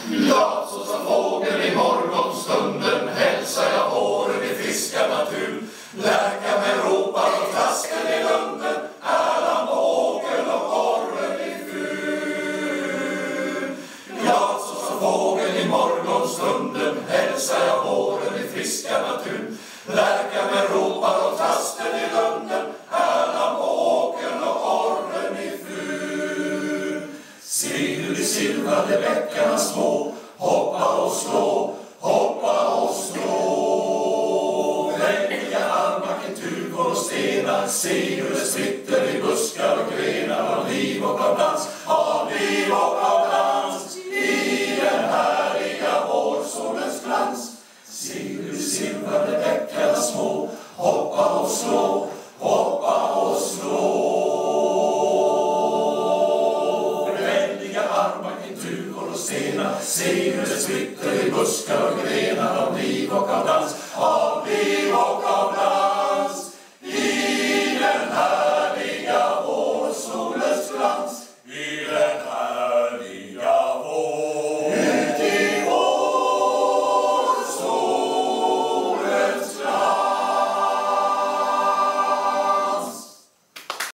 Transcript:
Glad så som fågel i morgonstunden hälsar jag våren i friska natur. Lärka med ropar och tasken i lunden, Erland, fågel och orren i fur. Glad så som fågel i morgonstunden hälsar jag våren i friska natur. Lärka med ropar och tasken i lunden, Erland, fågel och orren i fur. Se hur de silvrade bäckarna små hoppa och slå, hoppa och slå. Väldiga armar, tuvor och stenar, se hur det spritter i buskar och grenar. Av liv och av dans, av liv och av dans, i den härliga vårsolens glans. Se hur silvrade bäckarna små hoppa och slå, hoppa och slå. Väldiga armar, tuvor och stenar, se hur det spritter i buskar och grenar. Av liv och av dans, av liv